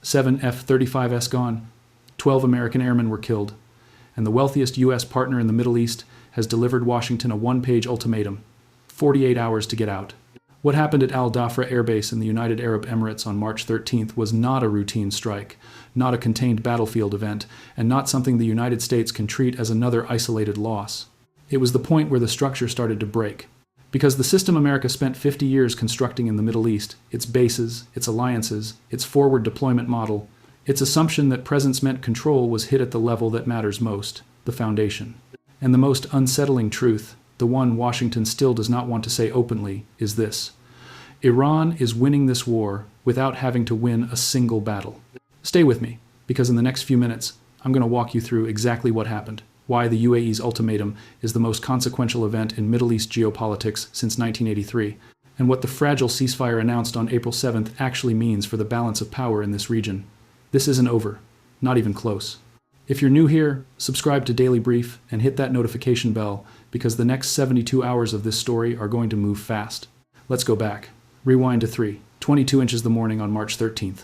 7 F-35s gone, 12 American airmen were killed, and the wealthiest U.S. partner in the Middle East has delivered Washington a one-page ultimatum: 48 hours to get out. What happened at Al Dhafra Air Base in the United Arab Emirates on March 13th was not a routine strike, not a contained battlefield event, and not something the United States can treat as another isolated loss. It was the point where the structure started to break. Because the system America spent 50 years constructing in the Middle East, its bases, its alliances, its forward deployment model, its assumption that presence meant control was hit at the level that matters most, the foundation. And the most unsettling truth, the one Washington still does not want to say openly, is this: Iran is winning this war without having to win a single battle. Stay with me, because in the next few minutes, I'm going to walk you through exactly what happened, why the UAE's ultimatum is the most consequential event in Middle East geopolitics since 1983, and what the fragile ceasefire announced on April 7th actually means for the balance of power in this region. This isn't over, not even close. If you're new here, subscribe to Daily Brief and hit that notification bell, because the next 72 hours of this story are going to move fast. Let's go back. Rewind to 3:22 inches the morning on March 13th.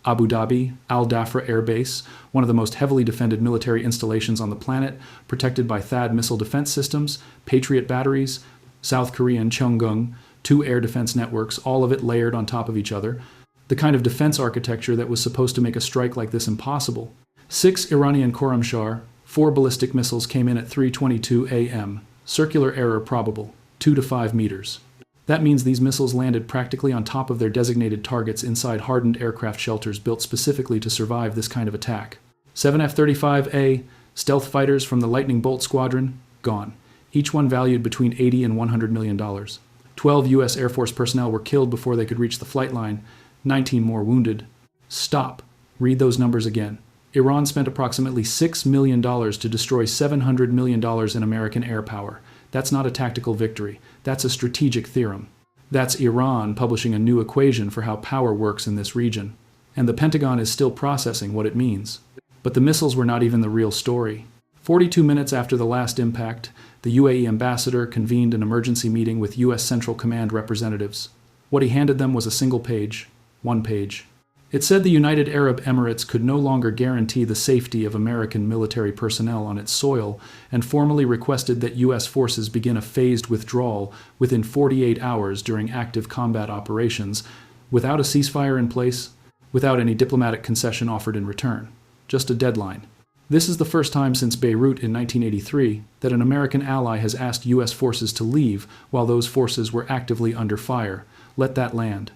Abu Dhabi, Al Dhafra Air Base, one of the most heavily defended military installations on the planet, protected by THAAD missile defense systems, Patriot batteries, South Korean Cheonggung, 2 air defense networks, all of it layered on top of each other. The kind of defense architecture that was supposed to make a strike like this impossible. 6 Iranian Khorramshahr, 4 ballistic missiles came in at 3:22 a.m. Circular error probable, 2 to 5 meters. That means these missiles landed practically on top of their designated targets inside hardened aircraft shelters built specifically to survive this kind of attack. 7 F-35A stealth fighters from the Lightning Bolt Squadron, gone, each one valued between $80 and $100 million. 12 U.S. Air Force personnel were killed before they could reach the flight line, 19 more wounded. Stop. Read those numbers again. Iran spent approximately $6 million to destroy $700 million in American air power. That's not a tactical victory. That's a strategic theorem. That's Iran publishing a new equation for how power works in this region. And the Pentagon is still processing what it means. But the missiles were not even the real story. 42 minutes after the last impact, the UAE ambassador convened an emergency meeting with U.S. Central Command representatives. What he handed them was a single page. One page. It said the United Arab Emirates could no longer guarantee the safety of American military personnel on its soil, and formally requested that U.S. forces begin a phased withdrawal within 48 hours during active combat operations, without a ceasefire in place, without any diplomatic concession offered in return. Just a deadline. This is the first time since Beirut in 1983 that an American ally has asked U.S. forces to leave while those forces were actively under fire. Let that land.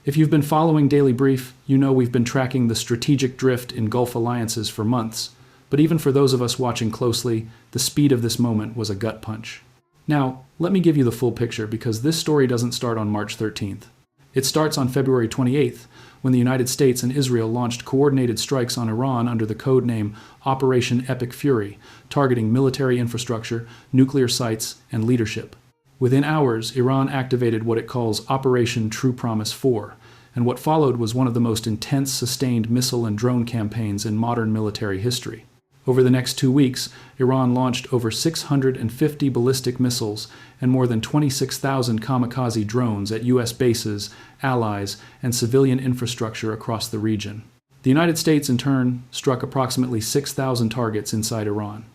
If you've been following Daily Brief, you know we've been tracking the strategic drift in Gulf alliances for months, but even for those of us watching closely, the speed of this moment was a gut punch. Now, let me give you the full picture, because this story doesn't start on March 13th. It starts on February 28th, when the United States and Israel launched coordinated strikes on Iran under the code name Operation Epic Fury, targeting military infrastructure, nuclear sites, and leadership. Within hours, Iran activated what it calls Operation True Promise 4, and what followed was one of the most intense sustained missile and drone campaigns in modern military history. Over the next 2 weeks, Iran launched over 650 ballistic missiles and more than 26,000 kamikaze drones at U.S. bases, allies, and civilian infrastructure across the region. The United States, in turn, struck approximately 6,000 targets inside Iran.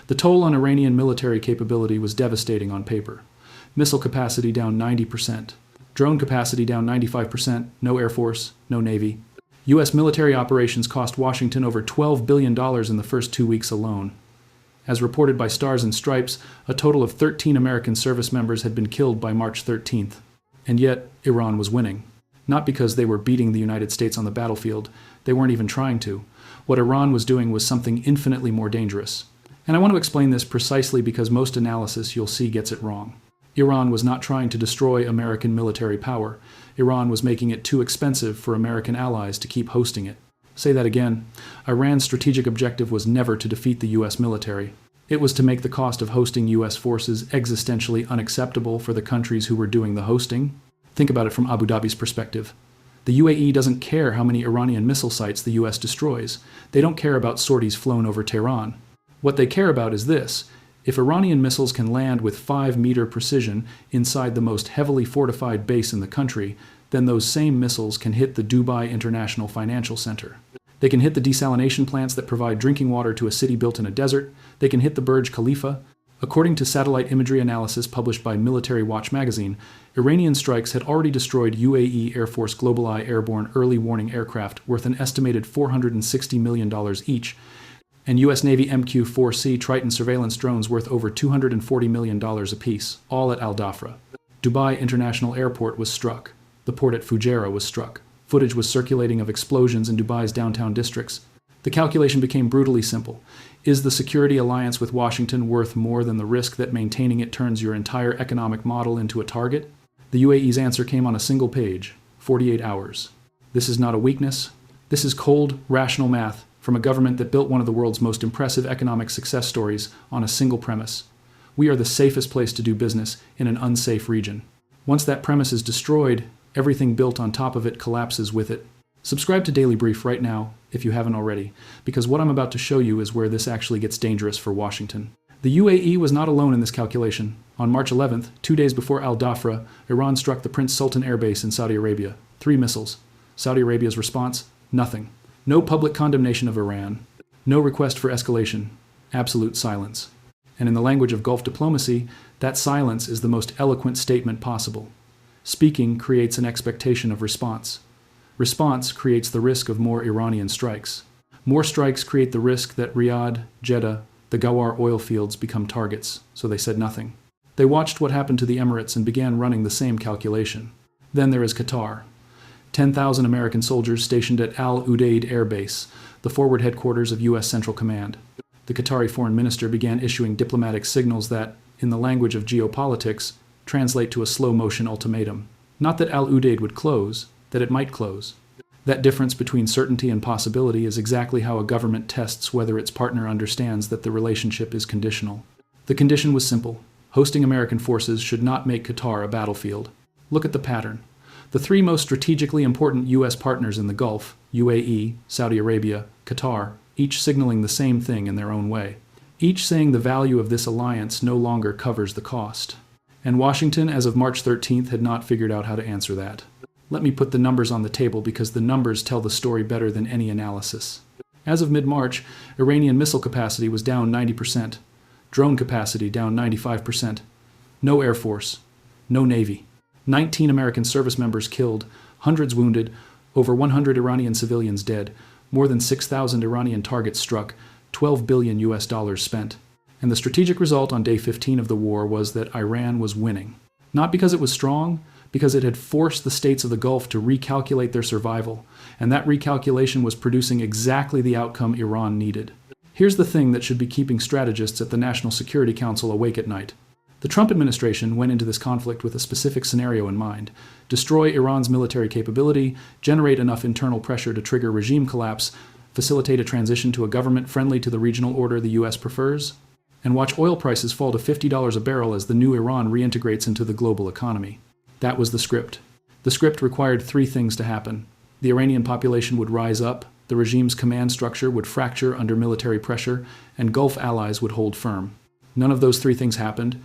The toll on Iranian military capability was devastating on paper. Missile capacity down 90%. Drone capacity down 95%, no Air Force, no Navy. U.S. military operations cost Washington over $12 billion in the first 2 weeks alone. As reported by Stars and Stripes, a total of 13 American service members had been killed by March 13th. And yet, Iran was winning. Not because they were beating the United States on the battlefield. They weren't even trying to. What Iran was doing was something infinitely more dangerous. And I want to explain this precisely because most analysis you'll see gets it wrong. Iran was not trying to destroy American military power. Iran was making it too expensive for American allies to keep hosting it. Say that again. Iran's strategic objective was never to defeat the U.S. military. It was to make the cost of hosting U.S. forces existentially unacceptable for the countries who were doing the hosting. Think about it from Abu Dhabi's perspective. The UAE doesn't care how many Iranian missile sites the U.S. destroys. They don't care about sorties flown over Tehran. What they care about is this: if Iranian missiles can land with 5-meter precision inside the most heavily fortified base in the country, then those same missiles can hit the Dubai International Financial Center. They can hit the desalination plants that provide drinking water to a city built in a desert. They can hit the Burj Khalifa. According to satellite imagery analysis published by Military Watch magazine, Iranian strikes had already destroyed UAE Air Force GlobalEye airborne early warning aircraft worth an estimated $460 million each, and U.S. Navy MQ-4C Triton surveillance drones worth over $240 million apiece, all at Al Dhafra. Dubai International Airport was struck. The port at Fujairah was struck. Footage was circulating of explosions in Dubai's downtown districts. The calculation became brutally simple. Is the security alliance with Washington worth more than the risk that maintaining it turns your entire economic model into a target? The UAE's answer came on a single page: 48 hours. This is not a weakness. This is cold, rational math from a government that built one of the world's most impressive economic success stories on a single premise. We are the safest place to do business in an unsafe region. Once that premise is destroyed, everything built on top of it collapses with it. Subscribe to Daily Brief right now, if you haven't already, because what I'm about to show you is where this actually gets dangerous for Washington. The UAE was not alone in this calculation. On March 11th, 2 days before Al Dhafra, Iran struck the Prince Sultan Air Base in Saudi Arabia. 3 missiles. Saudi Arabia's response? Nothing. No public condemnation of Iran. No request for escalation. Absolute silence. And in the language of Gulf diplomacy, that silence is the most eloquent statement possible. Speaking creates an expectation of response. Response creates the risk of more Iranian strikes. More strikes create the risk that Riyadh, Jeddah, the Ghawar oil fields become targets, so they said nothing. They watched what happened to the Emirates and began running the same calculation. Then there is Qatar. 10,000 American soldiers stationed at Al Udeid Air Base, the forward headquarters of U.S. Central Command. The Qatari foreign minister began issuing diplomatic signals that, in the language of geopolitics, translate to a slow-motion ultimatum. Not that Al Udeid would close, that it might close. That difference between certainty and possibility is exactly how a government tests whether its partner understands that the relationship is conditional. The condition was simple. Hosting American forces should not make Qatar a battlefield. Look at the pattern. The 3 most strategically important U.S. partners in the Gulf, UAE, Saudi Arabia, Qatar, each signaling the same thing in their own way. Each saying the value of this alliance no longer covers the cost. And Washington, as of March 13th, had not figured out how to answer that. Let me put the numbers on the table because the numbers tell the story better than any analysis. As of mid-March, Iranian missile capacity was down 90%. Drone capacity down 95%. No Air Force. No Navy. 19 American service members killed, hundreds wounded, over 100 Iranian civilians dead, more than 6,000 Iranian targets struck, $12 billion US spent. And the strategic result on day 15 of the war was that Iran was winning. Not because it was strong, because it had forced the states of the Gulf to recalculate their survival, and that recalculation was producing exactly the outcome Iran needed. Here's the thing that should be keeping strategists at the National Security Council awake at night. The Trump administration went into this conflict with a specific scenario in mind: destroy Iran's military capability, generate enough internal pressure to trigger regime collapse, facilitate a transition to a government friendly to the regional order the U.S. prefers, and watch oil prices fall to $50 a barrel as the new Iran reintegrates into the global economy. That was the script. The script required 3 things to happen. The Iranian population would rise up, the regime's command structure would fracture under military pressure, and Gulf allies would hold firm. None of those 3 things happened.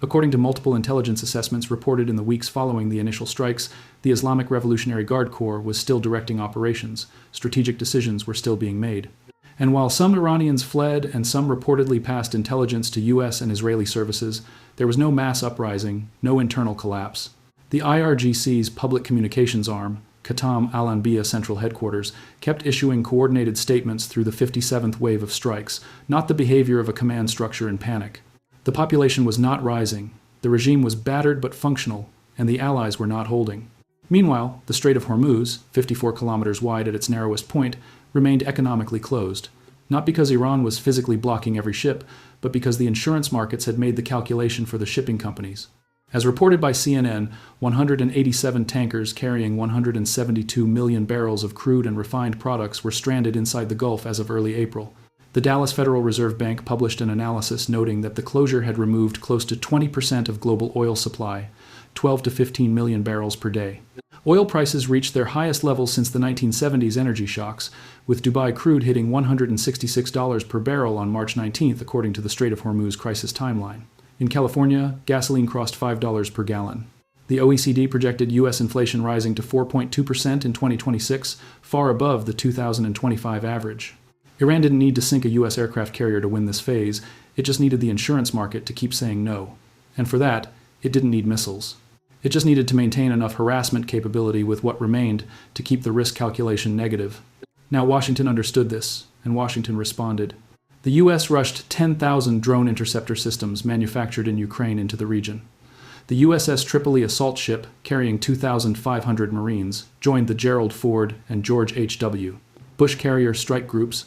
According to multiple intelligence assessments reported in the weeks following the initial strikes, the Islamic Revolutionary Guard Corps was still directing operations. Strategic decisions were still being made. And while some Iranians fled and some reportedly passed intelligence to U.S. and Israeli services, there was no mass uprising, no internal collapse. The IRGC's public communications arm, Qatam Al-Anbiya Central Headquarters, kept issuing coordinated statements through the 57th wave of strikes, not the behavior of a command structure in panic. The population was not rising, the regime was battered but functional, and the allies were not holding. Meanwhile, the Strait of Hormuz, 54 kilometers wide at its narrowest point, remained economically closed, not because Iran was physically blocking every ship, but because the insurance markets had made the calculation for the shipping companies. As reported by CNN, 187 tankers carrying 172 million barrels of crude and refined products were stranded inside the Gulf as of early April. The Dallas Federal Reserve Bank published an analysis noting that the closure had removed close to 20% of global oil supply, 12 to 15 million barrels per day. Oil prices reached their highest levels since the 1970s energy shocks, with Dubai crude hitting $166 per barrel on March 19th, according to the Strait of Hormuz crisis timeline. In California, gasoline crossed $5 per gallon. The OECD projected U.S. inflation rising to 4.2% in 2026, far above the 2025 average. Iran didn't need to sink a U.S. aircraft carrier to win this phase, it just needed the insurance market to keep saying no. And for that, it didn't need missiles. It just needed to maintain enough harassment capability with what remained to keep the risk calculation negative. Now Washington understood this, and Washington responded. The U.S. rushed 10,000 drone interceptor systems manufactured in Ukraine into the region. The USS Tripoli assault ship, carrying 2,500 Marines, joined the Gerald Ford and George H.W. Bush carrier strike groups.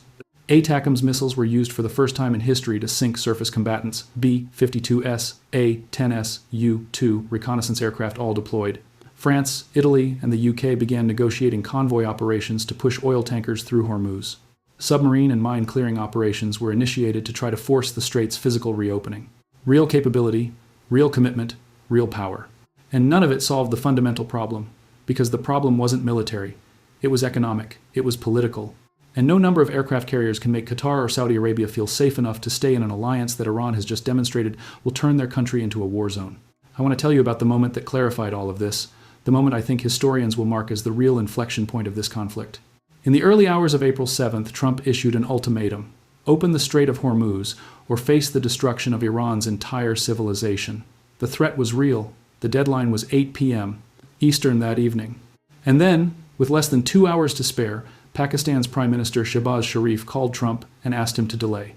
ATACMS missiles were used for the first time in history to sink surface combatants. B-52S, A-10S, U-2 reconnaissance aircraft all deployed. France, Italy, and the UK began negotiating convoy operations to push oil tankers through Hormuz. Submarine and mine clearing operations were initiated to try to force the Strait's physical reopening. Real capability, real commitment, real power. And none of it solved the fundamental problem, because the problem wasn't military. It was economic. It was political. And no number of aircraft carriers can make Qatar or Saudi Arabia feel safe enough to stay in an alliance that Iran has just demonstrated will turn their country into a war zone. I want to tell you about the moment that clarified all of this, the moment I think historians will mark as the real inflection point of this conflict. In the early hours of April 7th, Trump issued an ultimatum. Open the Strait of Hormuz, or face the destruction of Iran's entire civilization. The threat was real. The deadline was 8 p.m. Eastern that evening. And then, with less than 2 hours to spare, Pakistan's Prime Minister Shehbaz Sharif called Trump and asked him to delay.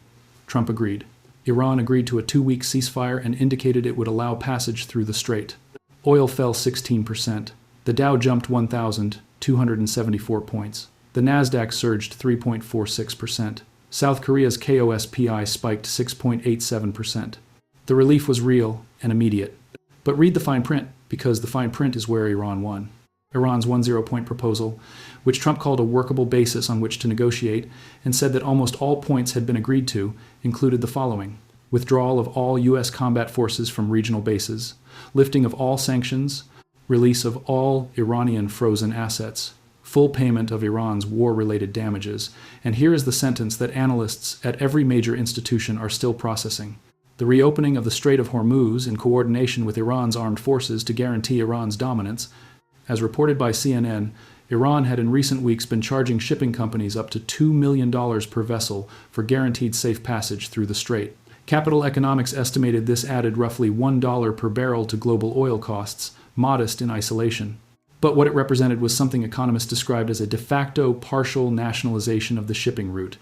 Trump agreed. Iran agreed to a 2-week ceasefire and indicated it would allow passage through the strait. Oil fell 16%. The Dow jumped 1,274 points. The Nasdaq surged 3.46%. South Korea's KOSPI spiked 6.87%. The relief was real and immediate. But read the fine print, because the fine print is where Iran won. Iran's 10-point proposal, which Trump called a workable basis on which to negotiate, and said that almost all points had been agreed to, included the following: withdrawal of all U.S. combat forces from regional bases, lifting of all sanctions, release of all Iranian frozen assets, full payment of Iran's war-related damages, and here is the sentence that analysts at every major institution are still processing: the reopening of the Strait of Hormuz in coordination with Iran's armed forces to guarantee Iran's dominance. As reported by CNN, Iran had in recent weeks been charging shipping companies up to $2 million per vessel for guaranteed safe passage through the strait. Capital Economics estimated this added roughly $1 per barrel to global oil costs, modest in isolation. But what it represented was something economists described as a de facto partial nationalization of the shipping route.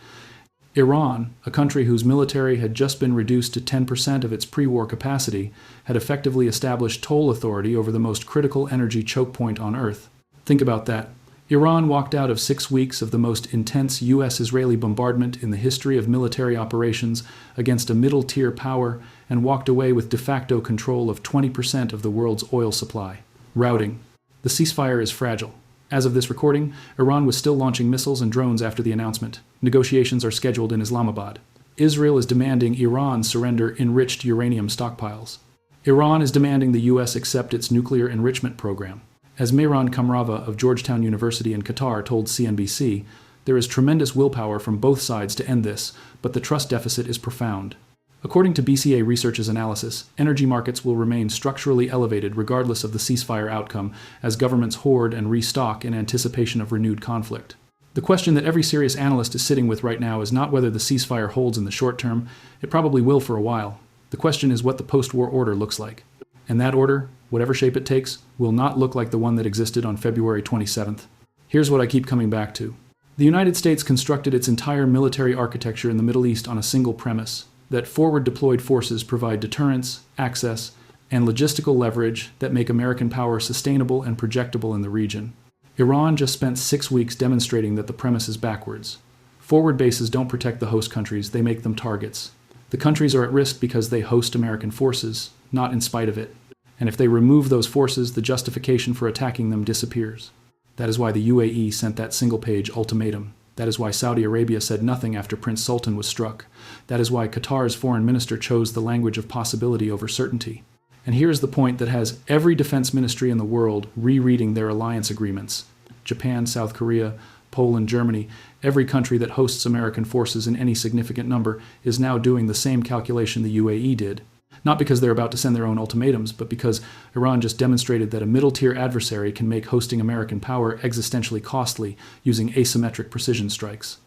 Iran, a country whose military had just been reduced to 10% of its pre-war capacity, had effectively established toll authority over the most critical energy choke point on Earth. Think about that. Iran walked out of 6 weeks of the most intense U.S.-Israeli bombardment in the history of military operations against a middle-tier power and walked away with de facto control of 20% of the world's oil supply. Routing. The ceasefire is fragile. As of this recording, Iran was still launching missiles and drones after the announcement. Negotiations are scheduled in Islamabad. Israel is demanding Iran surrender enriched uranium stockpiles. Iran is demanding the U.S. accept its nuclear enrichment program. As Mehran Kamrava of Georgetown University in Qatar told CNBC, there is tremendous willpower from both sides to end this, but the trust deficit is profound. According to BCA Research's analysis, energy markets will remain structurally elevated regardless of the ceasefire outcome as governments hoard and restock in anticipation of renewed conflict. The question that every serious analyst is sitting with right now is not whether the ceasefire holds in the short term. It probably will for a while. The question is what the post-war order looks like. And that order, whatever shape it takes, will not look like the one that existed on February 27th. Here's what I keep coming back to. The United States constructed its entire military architecture in the Middle East on a single premise: that forward-deployed forces provide deterrence, access, and logistical leverage that make American power sustainable and projectable in the region. Iran just spent 6 weeks demonstrating that the premise is backwards. Forward bases don't protect the host countries, they make them targets. The countries are at risk because they host American forces, not in spite of it. And if they remove those forces, the justification for attacking them disappears. That is why the UAE sent that single-page ultimatum. That is why Saudi Arabia said nothing after Prince Sultan was struck. That is why Qatar's foreign minister chose the language of possibility over certainty. And here's the point that has every defense ministry in the world rereading their alliance agreements. Japan, South Korea, Poland, Germany, every country that hosts American forces in any significant number is now doing the same calculation the UAE did. Not because they're about to send their own ultimatums, but because Iran just demonstrated that a middle-tier adversary can make hosting American power existentially costly using asymmetric precision strikes.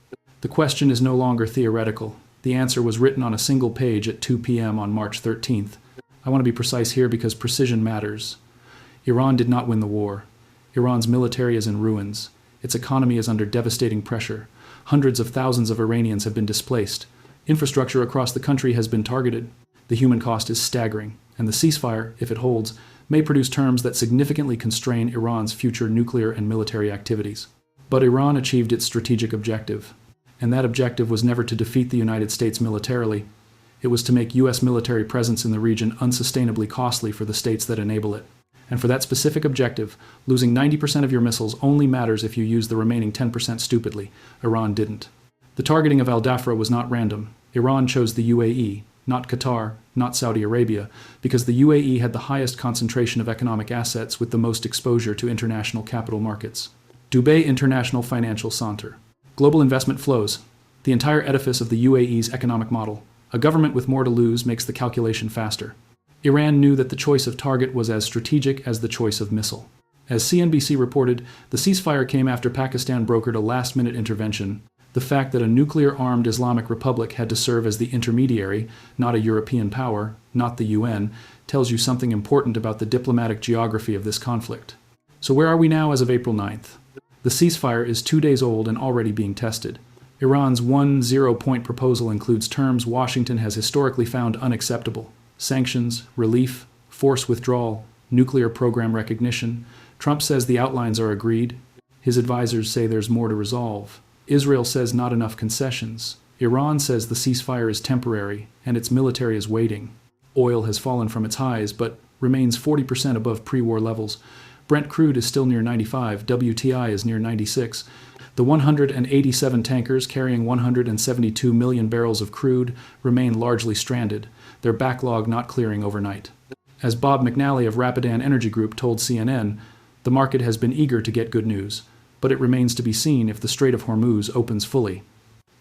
The question is no longer theoretical. The answer was written on a single page at 2 p.m. on March 13th. I want to be precise here because precision matters. Iran did not win the war. Iran's military is in ruins. Its economy is under devastating pressure. Hundreds of thousands of Iranians have been displaced. Infrastructure across the country has been targeted. The human cost is staggering, and the ceasefire, if it holds, may produce terms that significantly constrain Iran's future nuclear and military activities. But Iran achieved its strategic objective, and that objective was never to defeat the United States militarily. It was to make U.S. military presence in the region unsustainably costly for the states that enable it. And for that specific objective, losing 90% of your missiles only matters if you use the remaining 10% stupidly. Iran didn't. The targeting of Al-Dhafra was not random. Iran chose the UAE, not Qatar, not Saudi Arabia, because the UAE had the highest concentration of economic assets with the most exposure to international capital markets. Dubai International Financial Center. Global investment flows. The entire edifice of the UAE's economic model. A government with more to lose makes the calculation faster. Iran knew that the choice of target was as strategic as the choice of missile. As CNBC reported, the ceasefire came after Pakistan brokered a last-minute intervention. The fact that a nuclear-armed Islamic Republic had to serve as the intermediary, not a European power, not the UN, tells you something important about the diplomatic geography of this conflict. So where are we now as of April 9th? The ceasefire is 2 days old and already being tested. Iran's 1 0-point proposal includes terms Washington has historically found unacceptable: sanctions, relief, force withdrawal, nuclear program recognition. Trump says the outlines are agreed. His advisors say there's more to resolve. Israel says not enough concessions. Iran says the ceasefire is temporary and its military is waiting. Oil has fallen from its highs, but remains 40% above pre-war levels. Brent crude is still near 95, WTI is near 96. The 187 tankers carrying 172 million barrels of crude remain largely stranded, their backlog not clearing overnight. As Bob McNally of Rapidan Energy Group told CNN, the market has been eager to get good news, but it remains to be seen if the Strait of Hormuz opens fully.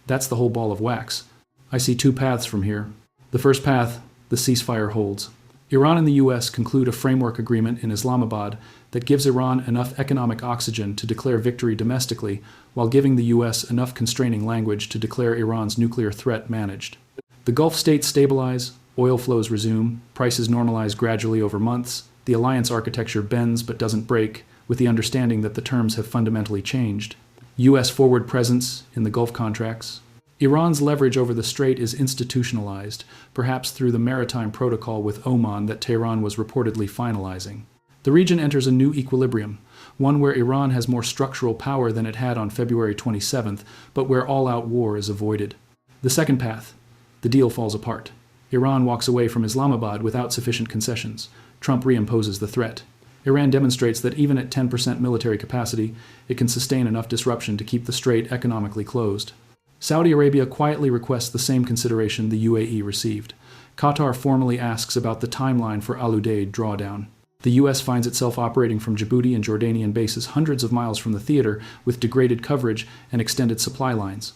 That's the whole ball of wax. I see two paths from here. The first path, the ceasefire holds. Iran and the U.S. conclude a framework agreement in Islamabad that gives Iran enough economic oxygen to declare victory domestically while giving the U.S. enough constraining language to declare Iran's nuclear threat managed. The Gulf states stabilize, oil flows resume, prices normalize gradually over months, the alliance architecture bends but doesn't break, with the understanding that the terms have fundamentally changed. U.S. forward presence in the Gulf contracts. Iran's leverage over the Strait is institutionalized, perhaps through the maritime protocol with Oman that Tehran was reportedly finalizing. The region enters a new equilibrium, one where Iran has more structural power than it had on February 27th, but where all-out war is avoided. The second path, the deal falls apart. Iran walks away from Islamabad without sufficient concessions. Trump reimposes the threat. Iran demonstrates that even at 10% military capacity, it can sustain enough disruption to keep the Strait economically closed. Saudi Arabia quietly requests the same consideration the UAE received. Qatar formally asks about the timeline for Al Udeid drawdown. The U.S. finds itself operating from Djibouti and Jordanian bases hundreds of miles from the theater with degraded coverage and extended supply lines.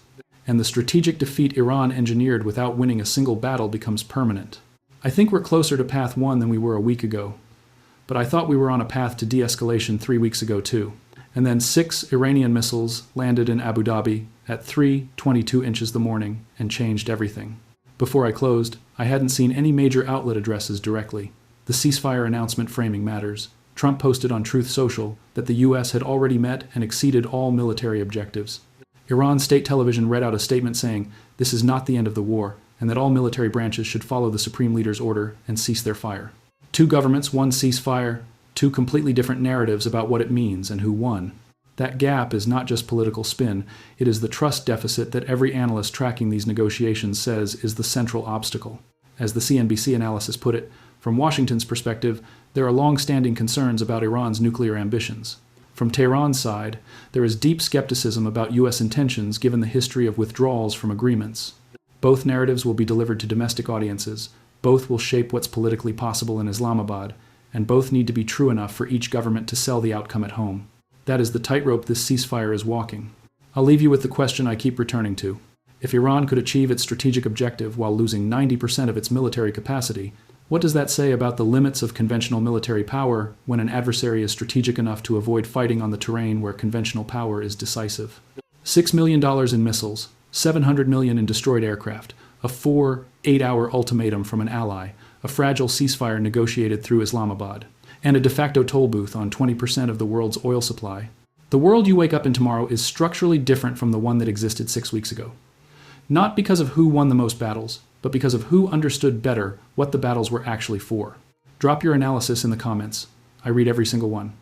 And the strategic defeat Iran engineered without winning a single battle becomes permanent. I think we're closer to path 1 than we were a week ago. But I thought we were on a path to de-escalation 3 weeks ago too. And then 6 Iranian missiles landed in Abu Dhabi at 3:22 inches the morning and changed everything. Before I closed, I hadn't seen any major outlet addresses directly. The ceasefire announcement framing matters. Trump posted on Truth Social that the U.S. had already met and exceeded all military objectives. Iran state television read out a statement saying this is not the end of the war and that all military branches should follow the supreme leader's order and cease their fire. 2 governments, 1 ceasefire, 2 completely different narratives about what it means and who won. That gap is not just political spin, it is the trust deficit that every analyst tracking these negotiations says is the central obstacle. As the CNBC analysis put it, from Washington's perspective, there are long-standing concerns about Iran's nuclear ambitions. From Tehran's side, there is deep skepticism about U.S. intentions given the history of withdrawals from agreements. Both narratives will be delivered to domestic audiences, both will shape what's politically possible in Islamabad, and both need to be true enough for each government to sell the outcome at home. That is the tightrope this ceasefire is walking. I'll leave you with the question I keep returning to. If Iran could achieve its strategic objective while losing 90% of its military capacity, What does that say about the limits of conventional military power when an adversary is strategic enough to avoid fighting on the terrain where conventional power is decisive? $6 million in missiles, $700 million in destroyed aircraft, a 4-8-hour ultimatum from an ally, a fragile ceasefire negotiated through Islamabad, and a de facto toll booth on 20% of the world's oil supply. The world you wake up in tomorrow is structurally different from the one that existed 6 weeks ago. Not because of who won the most battles, but because of who understood better what the battles were actually for. Drop your analysis in the comments. I read every single one.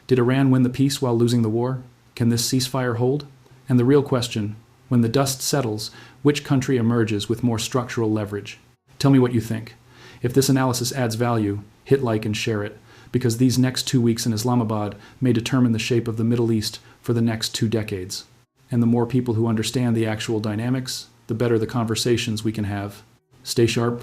Did Iran win the peace while losing the war? Can this ceasefire hold? And the real question, when the dust settles, which country emerges with more structural leverage? Tell me what you think. If this analysis adds value, hit like and share it, because these next 2 weeks in Islamabad may determine the shape of the Middle East for the next 2 decades. And the more people who understand the actual dynamics, the better the conversations we can have. Stay sharp,